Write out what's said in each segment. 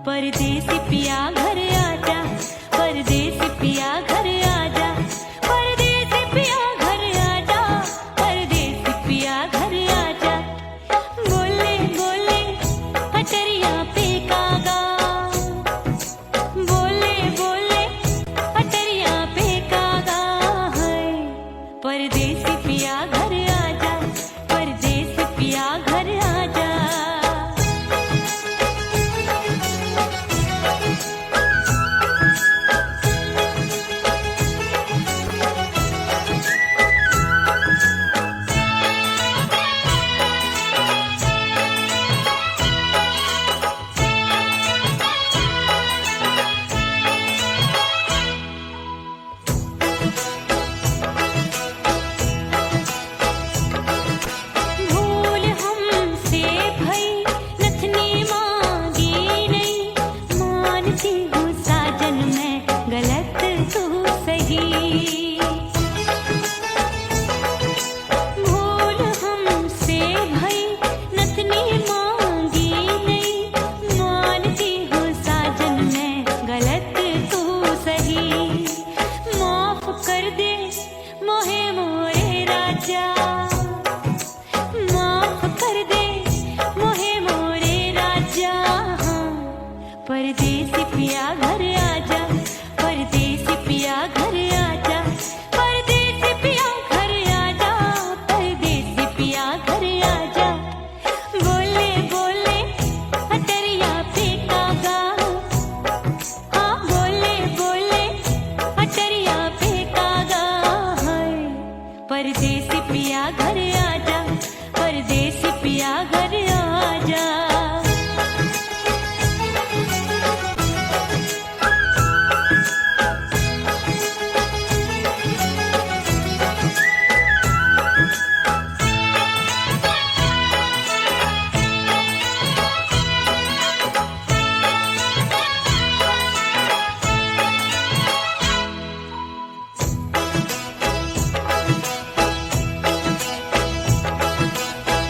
परदेसी पिया घर आजा, परदेसी पिया घर आजा, परदेसी पिया घर आजा, परदेसी पिया घर आजा। बोले बोले अटरिया पे कागा, बोले बोले अटरिया पे कागा है। परदेसी पिया घर आजा, परदेसी पिया घर आजा। भूल हमसे भई नथनी मांगी नहीं, मानती हूँ साजन मैं गलत तू सही। भूल हमसे भई नथनी मांगी नहीं, मानती हूँ साजन मैं गलत तू सही। माफ कर दे मोहे मोरे राजा, माफ कर दे मोहे मोरे राजा। परदेसी पिया घर आजा, परदेसी पिया घर आजा, परदेसी पिया घर आजा, परदेसी पिया घर आजा। बोले बोले अटरिया पे कागा, हाँ बोले बोले अटरिया पे कागा है। परदेसी पिया घर आजा, परदेसी पिया घर आजा।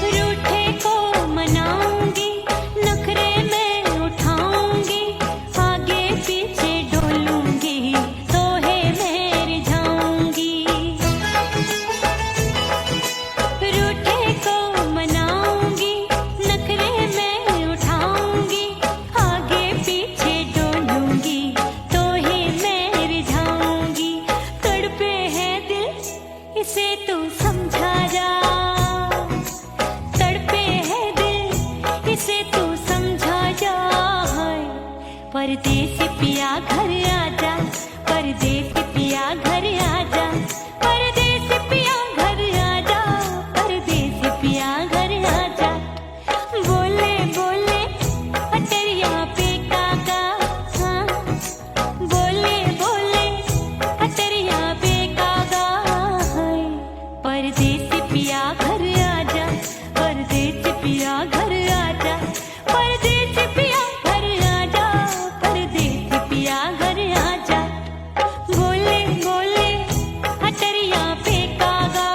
रूठे को मनाऊंगी, नखरे में उठाऊंगी, आगे पीछे डोलूंगी, तोहे में रिझाऊंगी। रूठे को मनाऊंगी, नखरे में उठाऊंगी, आगे पीछे डोलूंगी, तोहे में रिझाऊंगी। तड़पे है दिल इसे तू समझा जा, तड़पे है दिल इसे तू समझा जा। परदेसी पिया घर आजा, परदेसी पिया घर आजा, परदेसी पिया घर आजा, परदेसी पिया घर आजा। बोले बोले अटरिया पे कागा, हाँ बोले बोले अटरिया पे कागा है। परदेसी पिया घर आजा, परदेसी पिया घर आजा, परदेसी पिया घर आजा, परदेसी पिया घर आजा। बोले बोले अटरिया पे कागा,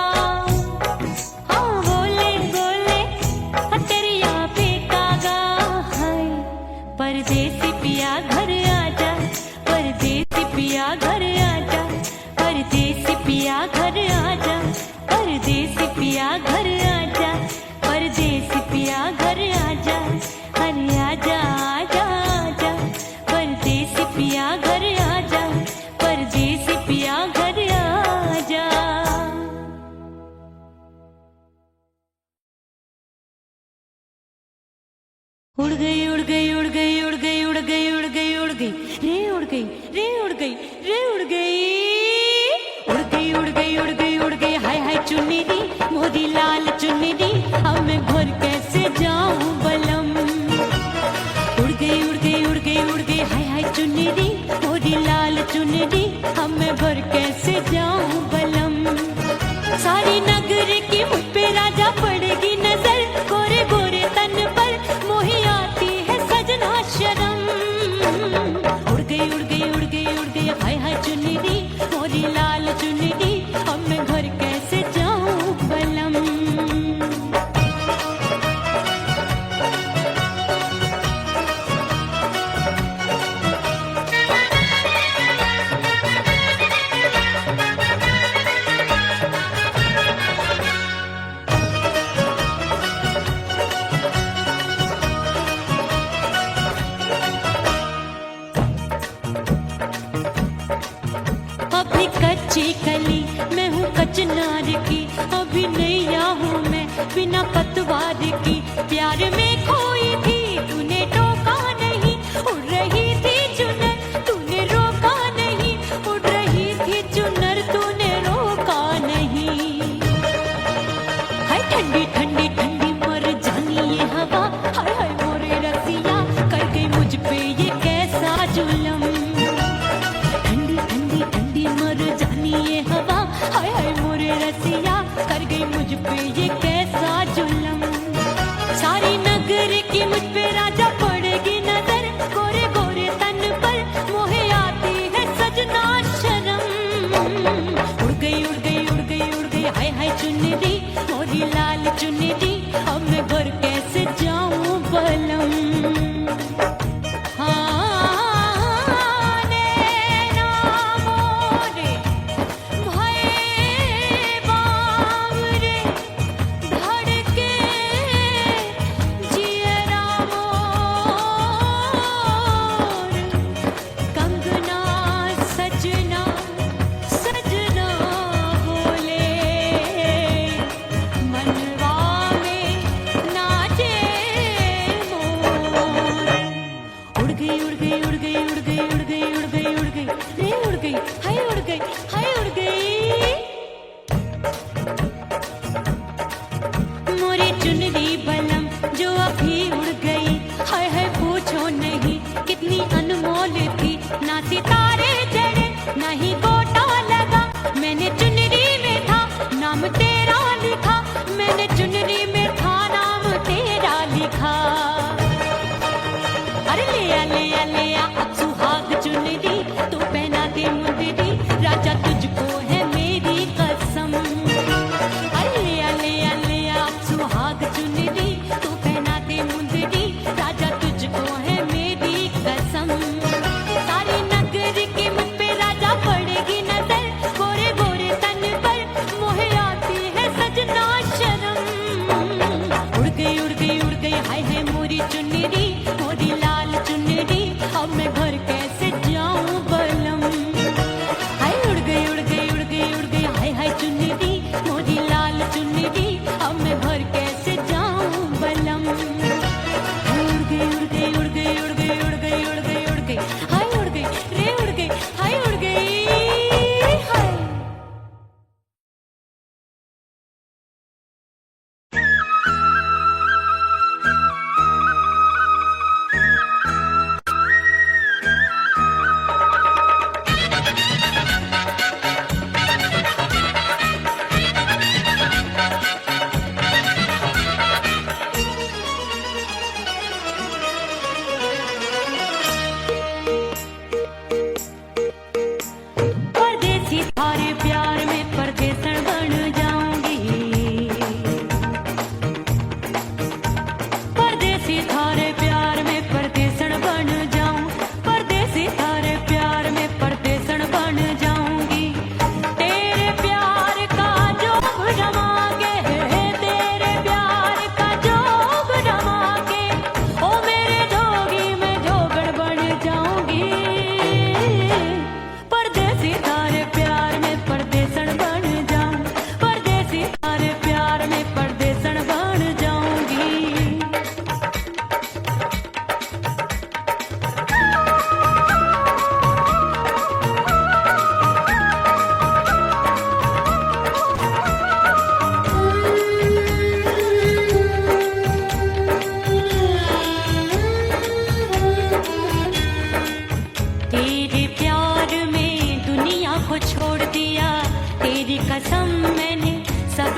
हाँ बोले बोले अटरिया पे कागा है। परदेसी पिया घर आजा, परदेसी पिया घर आजा, परदेसी पिया घर आजा, परदेसी पिया घर आजा, परदेसी पिया घर आजा। अरे आजा आजा आजा, परदेसी पिया घर आजा, परदेसी पिया घर आजा। उड़ गई उड़ गई उड़ गई उड़ गई उड़ गई उड़ गई उड़ गई रे उड़ गई रे उड़ गई रे उड़ गई उड़ गई उड़ गई उड़ गई उड़ गई। हाय हाय चुन्नी मोदी लाल चुन्नी, अब मैं घर कैसे जाऊं बलम। उड़ गई उड़ गई उड़ गई उड़ गई हाय हाय चुन्नी मोदी लाल चुन्नी, अब मैं घर कैसे जाऊं बलम। सारी नगर की मुझ पे राजा पड़ेगी नजर, गोरे गोरे तन पर मोही आती है सजना शर्म। उड़ गई उड़ गई उड़ गई उड़ गई हाय हाय चुन्नी मोरी लाल चुन्नी, अब मैं घर कैसे जाऊं बलम। कच्ची कली मैं हूँ कचनार की, अभी नैया हूँ मैं बिना पतवार की। प्यार में खोई थी तूने टोका नहीं, उड़ रही थी चुनर तूने रोका नहीं, उड़ रही थी चुनर तूने रोका नहीं। हाय ठंडी ठंडी ठंडी मर जानी ये हवा, हाय हाय मोरे रसिया कर गई मुझ पे ये कैसा जुल्म। ठंडी ठंडी ठंडी मर जानी ये हवा, हाय हाय मोरे रसिया कर गई मुझ पे ये कैसा जुल्म। सारी नगर की मुझ पे राजा पड़ेगी नजर, गोरे गोरे तन पर मोहे आती है सजना शर्म। उड़ गई उड़ गई उड़ गई उड़ गई हाय हाय चुनरी मोरी लाल चुनरी, अब मैं घर कैसे जाऊं बलम।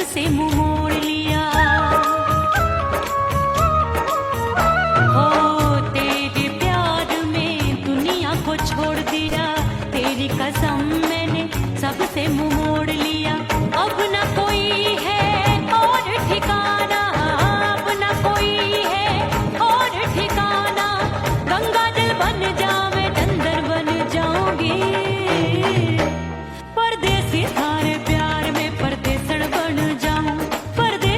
से मुंह मोड़ लिया। हो तेरे प्यार में दुनिया को छोड़ दिया, तेरी कसम मैंने सबसे मुंह मोड़ लिया। अब न कोई है और ठिकाना, अब न कोई है और ठिकाना। गंगा जल बन जाऊं मैं, डंगर बन जाऊंगी। परदेसी थारे प्यार में परदेसण बन जाऊं, परदेसी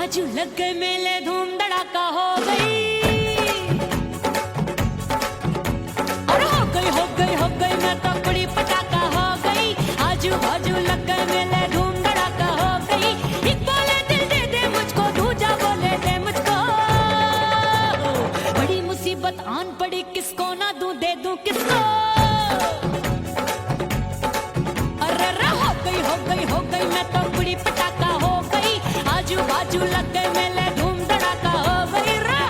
बाजू लग गए मेले, धूम धड़ाका हो गई। और हो गई मैं तो बड़ी पटाखा हो गई। आजू बाजू लग गए मेले, धूम धड़ाका हो गई। एक बोले दिल दे दे मुझको, दूजा बोले दे मुझको। बड़ी मुसीबत आन पड़ी, किसको ना दूं दे दूं किसको। अरे हो गई मैं तो बड़ी पटाखा हो गई। आजू बाजू लग गए मेले, धूम धड़ाका हो गई रे।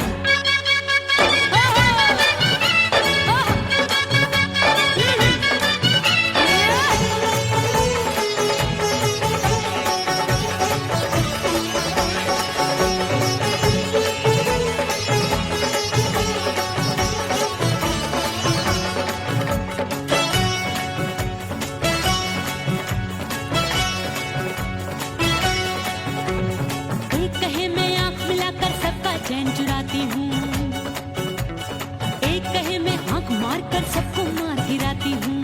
एक कहे मैं आंख मिलाकर सबका चैन चुराती हूँ, एक कहे मैं आंख मारकर सबको मार गिराती हूँ।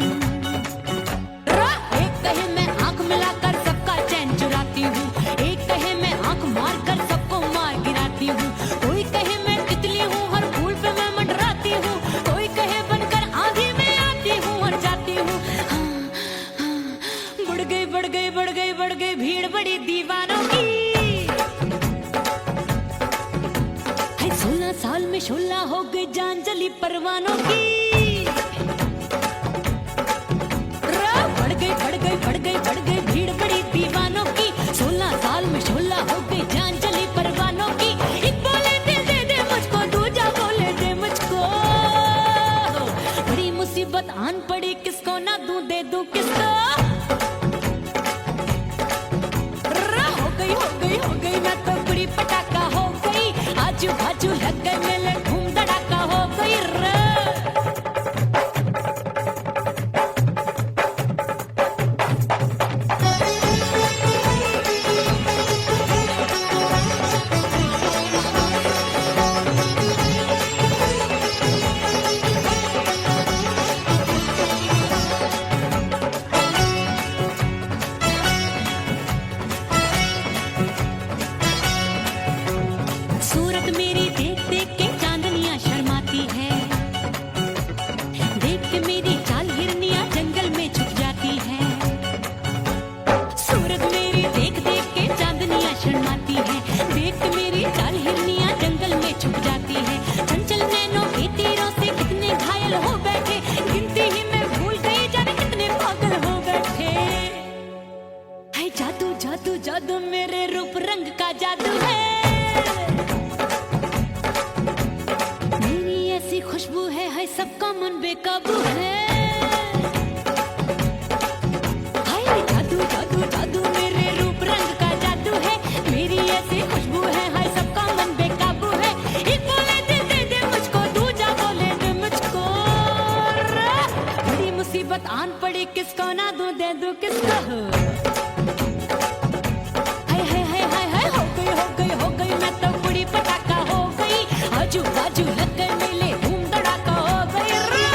एक कहे मैं आंख मिलाकर सबका चैन चुराती हूँ, एक कहे मैं आंख मारकर सबको मार गिराती हूँ। कोई कहे मैं तितली हूँ, हर फूल पे मैं मंडराती हूँ। कोई कहे बनकर आंधी में आती हूँ और जाती हूँ। बढ़ गई भीड़ बड़ी दीवानों की। 16 साल में शोला हो गई, जान जली परवानों की। बढ़ गई भीड़ बड़ी दीवानों की। 16 साल में शोला हो गई, जान जली परवानों की। एक बोले दिल दे दे मुझको, दूजा बोले दे मुझको। बड़ी मुसीबत आन पड़ी, किसको ना दूं दे दूं किसको। हो गई मैं तो बड़ी पटाखा हो गई। आजू बाजू लग गए मेले, धूम धड़ाका हो गई रे। सूरत मेरी देख देख के चांदनियां शर्माती है। देख के मेरी चाल हिरनियां जंगल में छुप जाती है। सूरत मेरी देख देख के चांदनियां शर्माती है। देख के मेरी चाल हिरनियां जंगल में छुप जाती है। चंचल नैनों के तीरों से कितने घायल हो बैठे, गिनती ही मैं भूल गई जाने कितने पागल हो बैठे। है जादू जादू जादू मेरे रूप रंग का जादू है। ऐसी खुशबू है सबका मन बेकाबू है। हाय जादू जादू जादू मेरे रूप रंग का जादू है। मेरी ऐसी खुशबू है, हाय सबका मन बेकाबू है। एक बोले दिल दे दे मुझको, दूजा बोले दे मुझको। बड़ी मुसीबत आन पड़ी, किसको ना दूं दे दूं किसको। हो गई मैं तो बड़ी पटाखा हो गई। आजू बाजू लग गए मेले, धूम धड़ाका हो गई रे।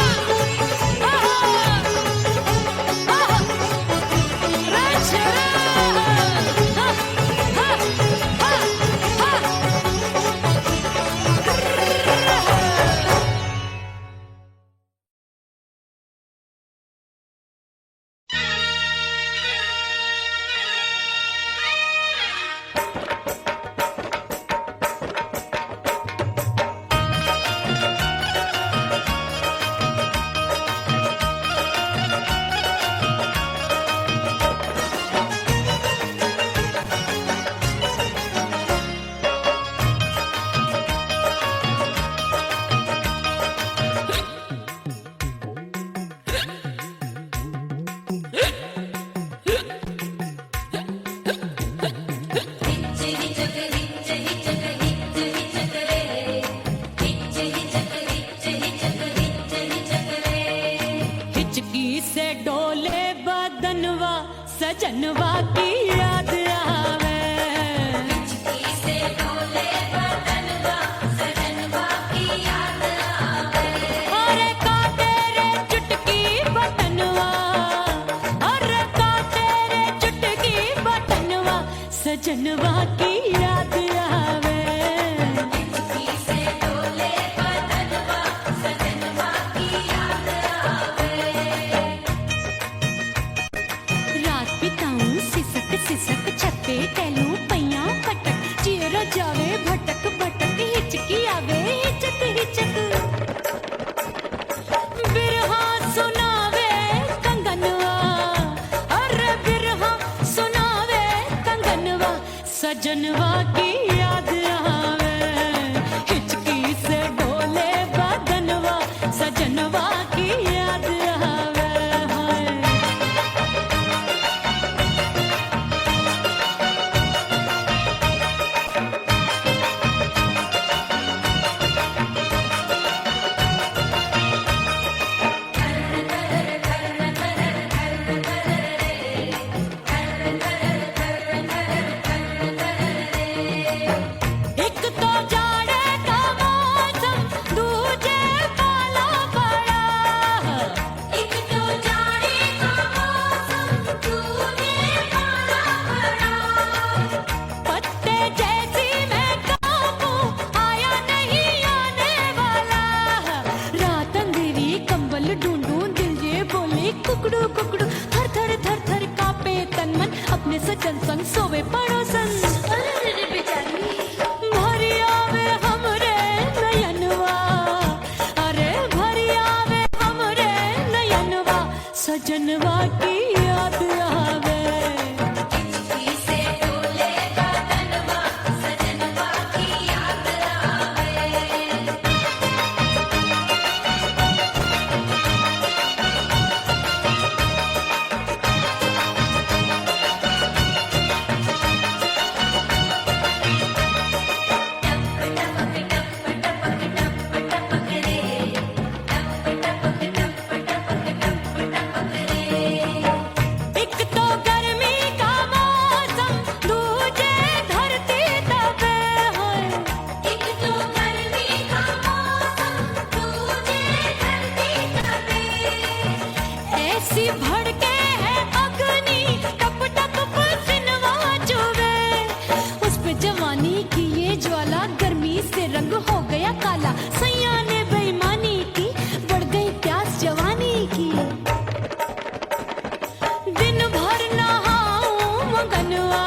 सजनवा की याद आवे। रात बिताऊं सिसक सिसक छत्ते टहलूं पैया पटक चेहरा जावे भटक भटक हिचकी आवे हिचक हिचक। बिरहा सुनावे कंगनवा अरे बिरहा सुनावे कंगनवा सजनवा की याद आवे। हिचकी से डोले बदनवा सजनवा की याद आवे। हाय एक तो जाड़े का मौसम दूजे पाला पड़ा। एक तो जाड़े का मौसम दूजे पाला पड़ा। पत्ते जैसी मैं कांपूं आया नहीं आने वाला। रात अंधेरी कंबल ढूंढूं दिल ये बोले कुकड़ू कुकड़ू। थर थर थर थर कांपे तन मन अपने सजन संग सोवे पड़ोसन। भरिया वे हमरे नयनवा अरे भरिया वे हमरे नयनवा सजनवा की याद आवे। एक तो गर्मी का मौसम दूजे धरती तपे है। एक तो गर्मी का मौसम दूजे धरती तपे। ऐसी भड़के है अग्नि टप टप पसीनवा चुभे। उस पे जवानी की ये ज्वाला गर्मी से रंग हो गया काला। सैया ने बेईमानी की बढ़ गई प्यास जवानी की। दिन भर नहाऊं मंगनवा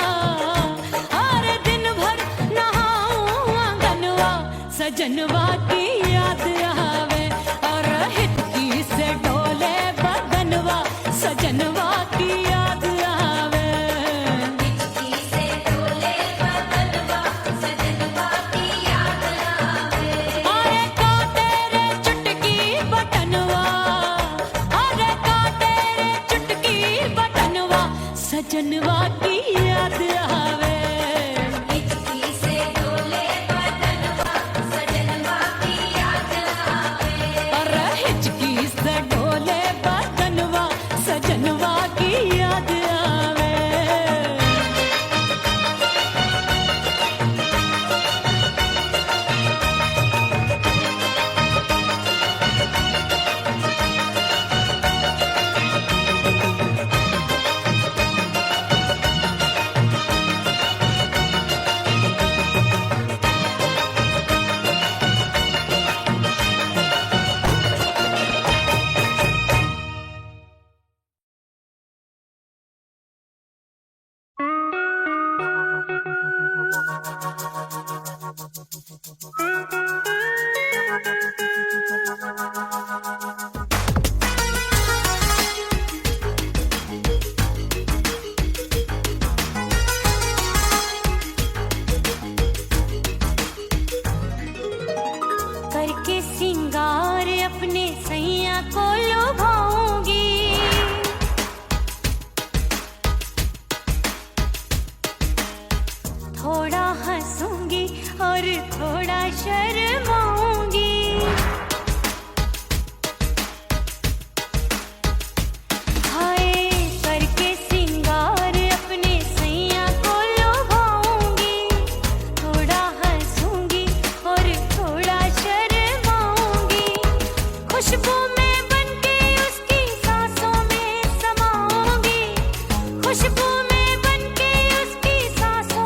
अरे दिन भर नहाऊं मंगनवा सजनवा की याद आवे। और हिचकी से डोले बदनवा सजनवा की याद आवे। अरे का तेरे चुटकी बटनवा अरे का तेरे चुटकी बटनवा सजनवा की याद आवे। अरे हिचकी से डोले बदनवा सजनवा की याद आवे। करके सिंगार अपने सैया को लुभाऊंगी। थोड़ा हंसूंगी और थोड़ा शर्माऊंगी। हाय करके सिंगार अपने सैया को लुभाऊंगी। थोड़ा हंसूंगी और थोड़ा शर्माऊंगी। खुशबू में बनके उसकी सांसों में समाऊंगी। खुशबू में बनके उसकी सांसों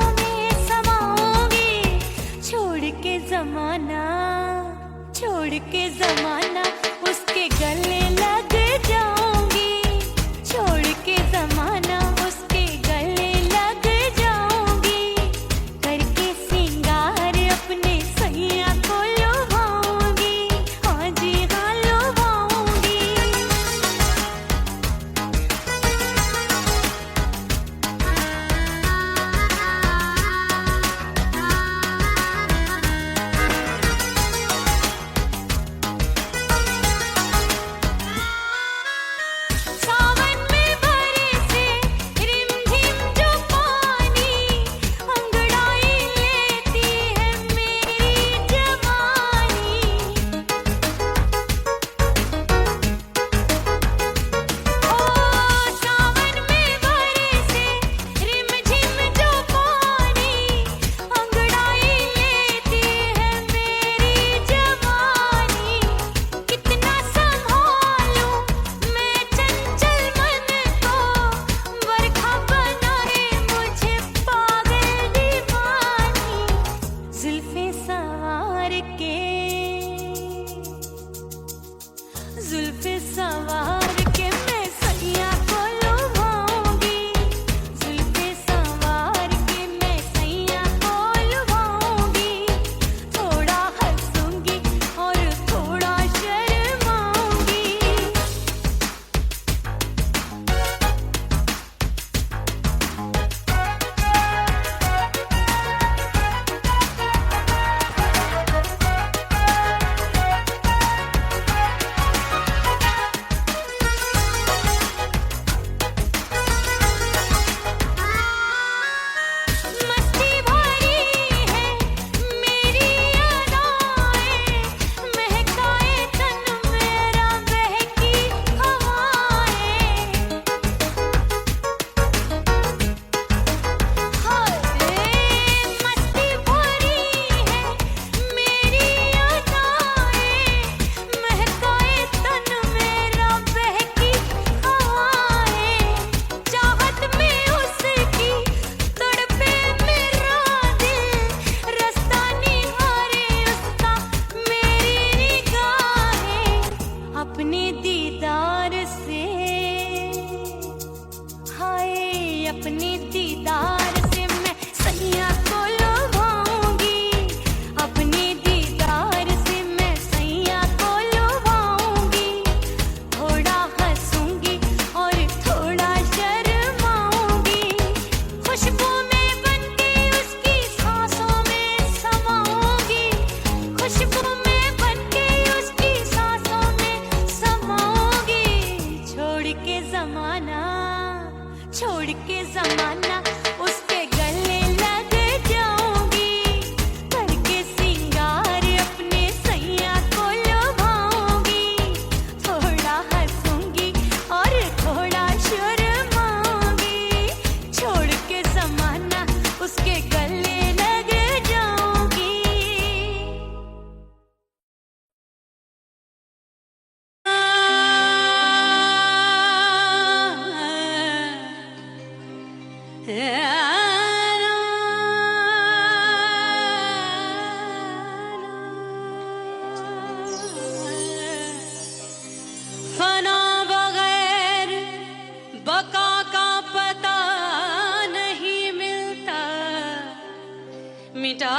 मिटा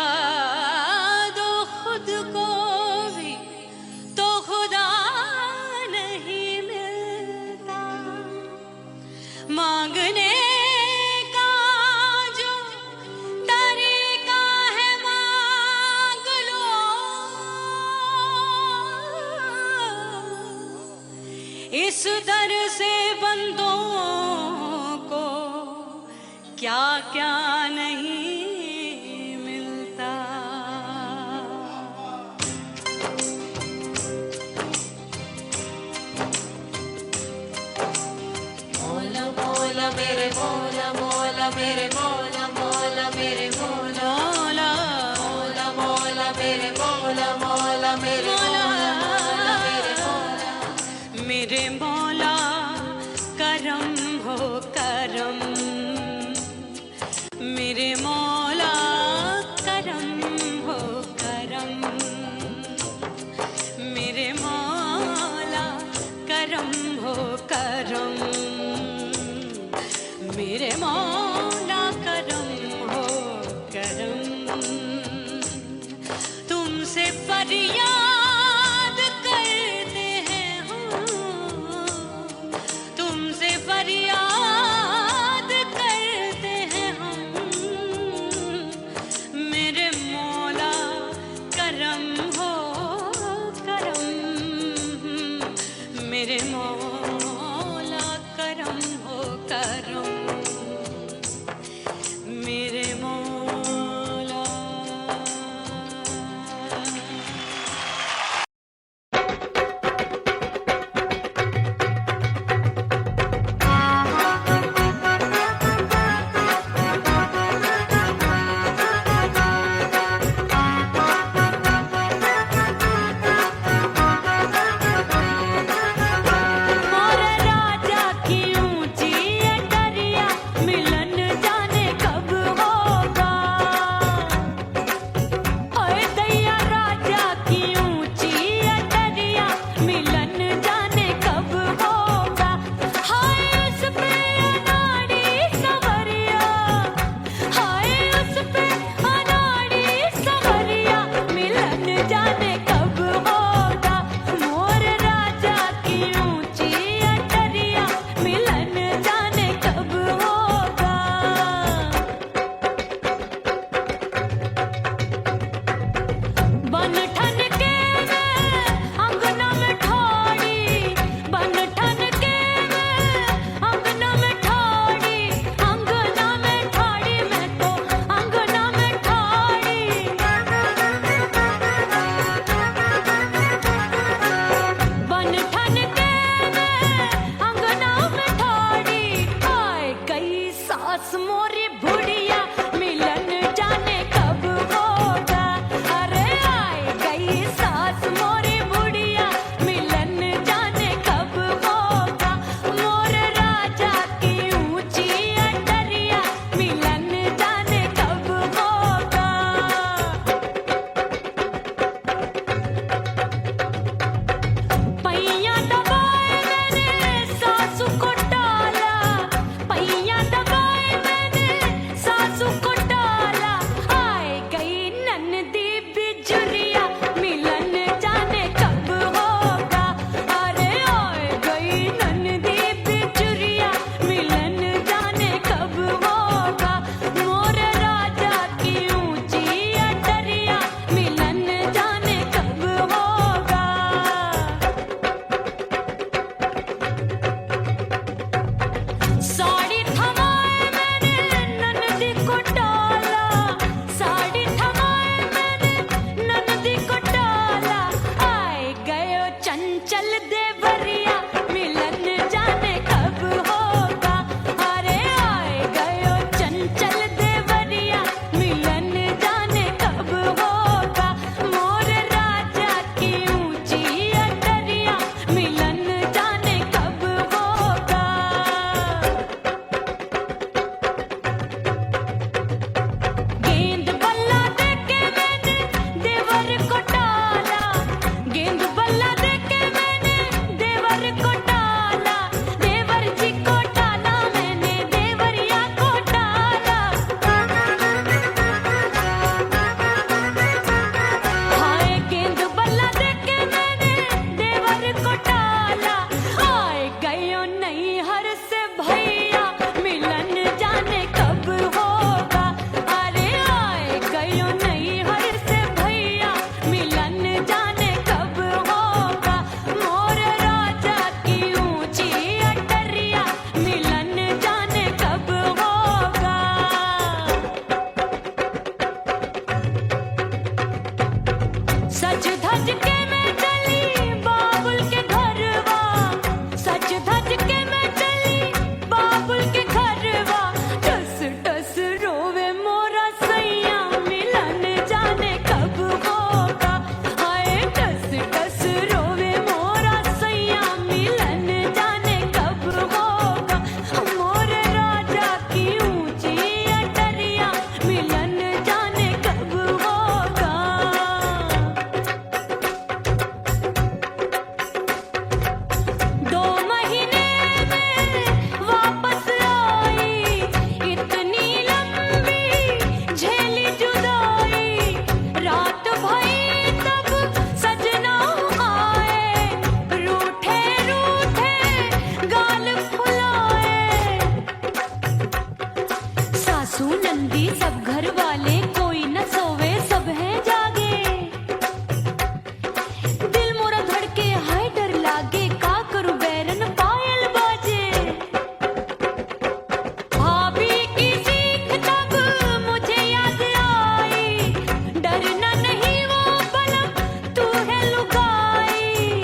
दो खुद को भी तो खुदा नहीं मिलता। मांगने का जो तरीका है मांग लो, इस दर से बंदों को क्या क्या नहीं मिलता। मौला मौला मेरे मौला मौला मेरे मौला मौला मेरे मौला मौला मौला मेरे मौला मौला मेरे मौला मेरे मौला मेरे मौला करम हो करम, मेरे मौला करम हो करम, मेरे मौला करम हो करम, मेरे मौला करम हो करम। तुमसे फरियाद करते हैं हम, तुमसे फरियाद करते हैं हम, धज के मैं चली बाबुल के घरवा, सच धज के मैं चली बाबुल के घरवा। टस टस रोवे मोरा सैया मिलन जाने कब होगा। हाय टस टस रोवे मोरा सैया मिलन जाने कब होगा। मोरे राजा की ऊंची अटरिया मिलन जाने कब होगा। 2 महीने में वापस आई, इतनी लंबी झेली जुदाई। रात भई तब सजना आए, रूठे रूठे गाल फुलाए। सासू नंदी सब घर वाले कोई न सोवे सब हैं जागे। दिल मोरा धड़के हाय डर लागे, का करूं बैरन पायल बाजे। भाभी की सीख तब मुझे याद आई, डरना नहीं वो बलम तू है लुगाई।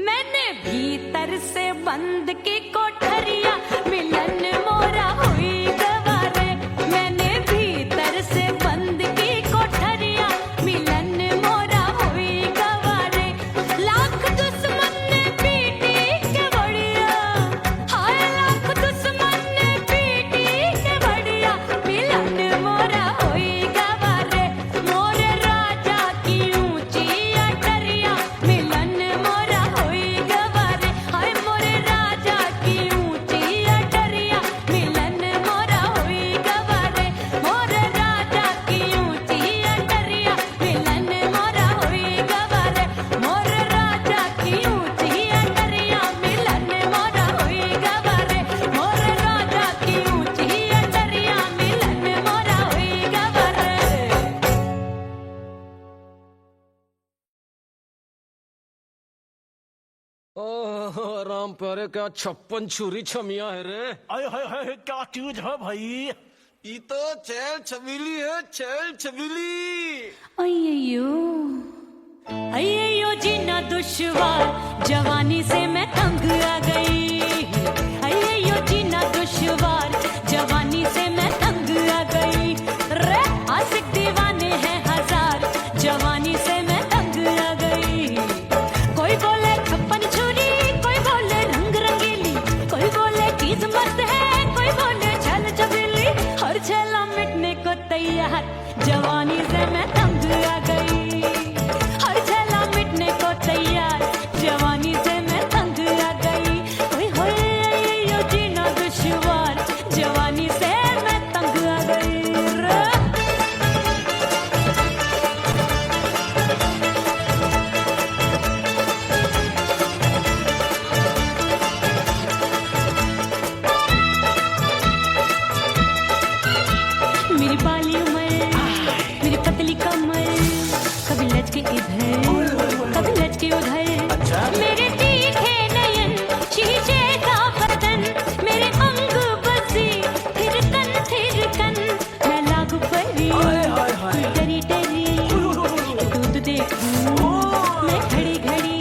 मैंने भीतर से बंद की कोठरिया मिलन मोरा हुई गवारे। मैंने भीतर से बंद की कोठरिया मिलन मोरा हुई गवारे। लाख दुश्मन ने पीटी के बढ़िया, हाय लाख दुश्मन ने पीटी के बढ़िया। मिलन मोरा हुई गवारे, मोरे राजा की ऊंची अटरिया मिलन मोरा हुई गवारे। हाय मोरे राजा की ऊंची अटरिया मिलन मोरा हुई गवारे। मोरे राजा की ऊंची अटरिया मिलन मोरा हुई गवारे। मोरे राजा की ऊंची अटरिया मिलन मोरा हुई गवारे। मोरे राजा की ऊंची अटरिया मिलन मोरा हुई गवारे। ओह राम प्यारे, क्या 56 छुरी छमिया है रे। हाय हाय हाय, क्या चीज है भाई? ये तो चैल छबीली है, चैल छबीली। अय्यो अय्यो जीना दुश्वार, जवानी से मैं तंग आ गई। अय्यो जीना दुश्वार, जवानी से मैं तंग आ गई। रे आशिक दीवाने हैं हजार, जवानी से मैं तंग आ गई। कोई बोले 56 छुरी, कोई बोले रंग रंगीली, कोई बोले चीज मस्त है, कोई बोले छल छबीली। हर छला मिटने को तैयार, जवानी से मैं तंग आ गई। हर छला मिटने को तैयार, जवानी से मैं तंग आ गई। ओए होए यो जीना दुश्वार, जवानी से मैं तंग आ गई रे। मेरी बाली उम्र, मेरी पतली कमर, कभी लचके इधर कभी लचके उधर। मेरे तीखे नयन, शीशे का बदन, मेरे अंग बसी थिरकन। मैं लागू परी डरी डरी, दूध देखूं मैं घड़ी घड़ी।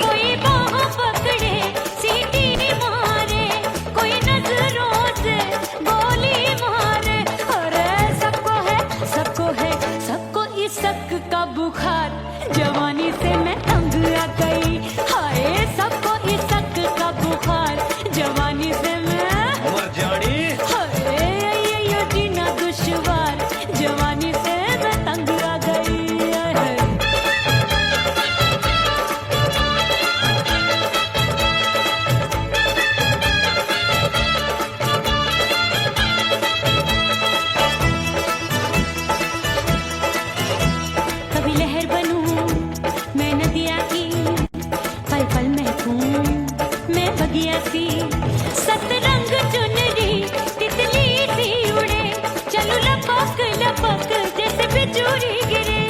कोई बाहों पकड़े सीटी मारे, कोई नजरों से गोली मारे। अरे सबको है सबको इसक का बुखार, जवानी से मैं तंग आ गई। हाय सबको इसक का बुखार, जवानी से मैं मर जानी। हाय यो जीना दुश्वार, जवानी से मैं तंग आ गई। हाय। कभी लहर बनूं मैं नदिया की, पल पल महकूं मैं बगिया सी। सतरंग चुनरी तितली सी उड़े, चलूं लपक लपक जैसे बिजुरी गिरे।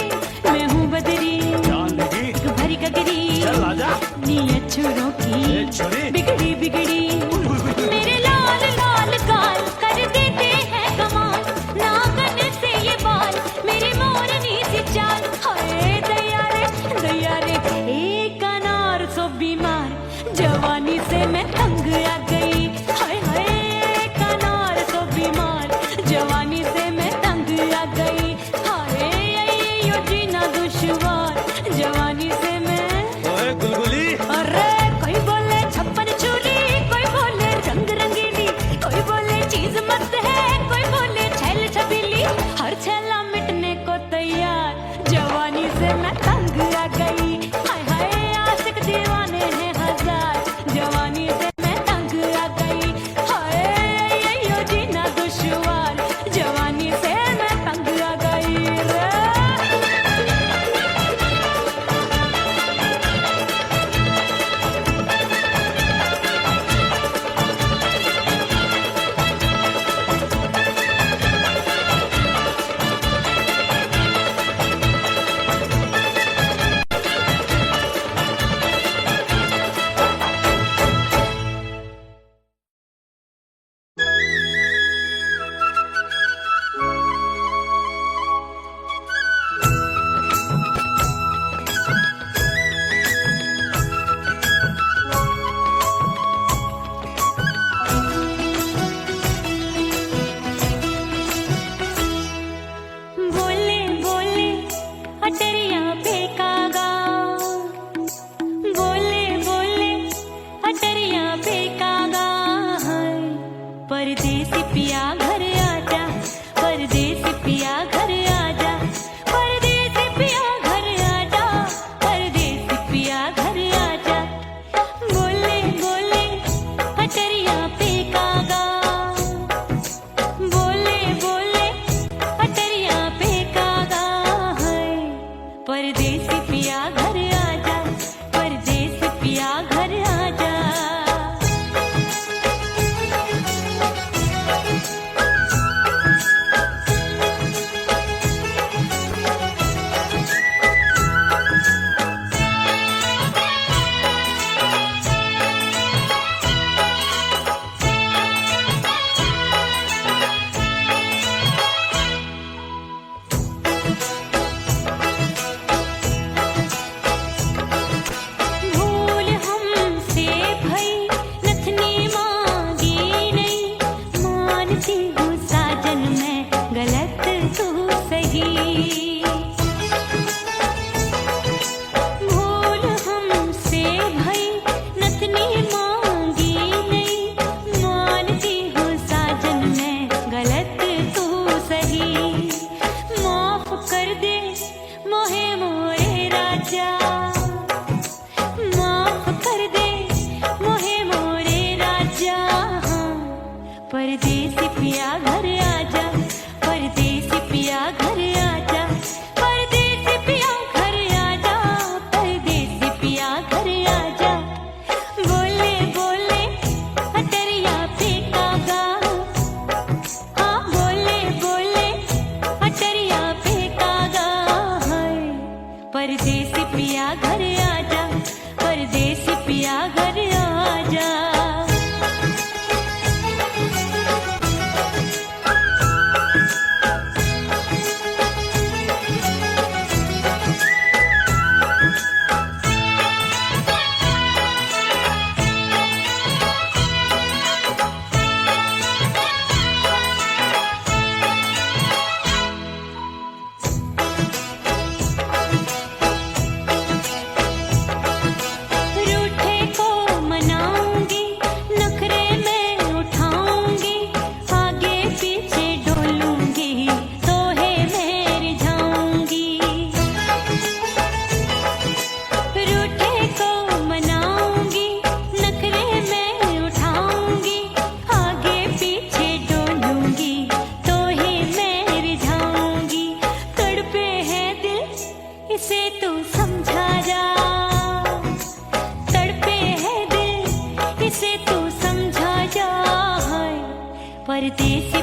मैं हूँ बदरी जान लगी, भरी गगरी, चल आजा। नीयत छुरों की छुरी बिगड़ी बिगड़ी। मेरे लाल लाल गाल कर देते हैं कमाल, नागन से ये बाल मेरी मोरनी सी चाल। हाय हर छेला मिटने को तैयार, जवानी से मैं तंग आ गई। हाय हाय आशिक दीवाने हैं हजार, जवानी से मैं तंग आ गई। हाय यो जीना दुश्वार, जवानी से मैं तंग आ गई रे। परदेसी पिया घर आजा, परदेसी पिया घर आजा, परदेसी पिया घर आजा, परदेसी पिया घर आजा। बोले बोले अटरिया पे कागा, बोले बोले अटरिया पे कागा है। परदेसी पिया घर आजा, परदेसी पिया घर आजा। परदेसी पिया घर आजा, परदेसी पिया घर आजा, परदेसी पिया घर आजा, परदेसी पिया घर आजा। बोले बोले अटरिया पे कागा, हाँ बोले बोले अटरिया पे कागा है। परदेसी पिया घर आजा, परदेसी पिया घर आजा। इसे तू समझा जा, तड़पे है दिल, इसे तू समझा जा। परदेसी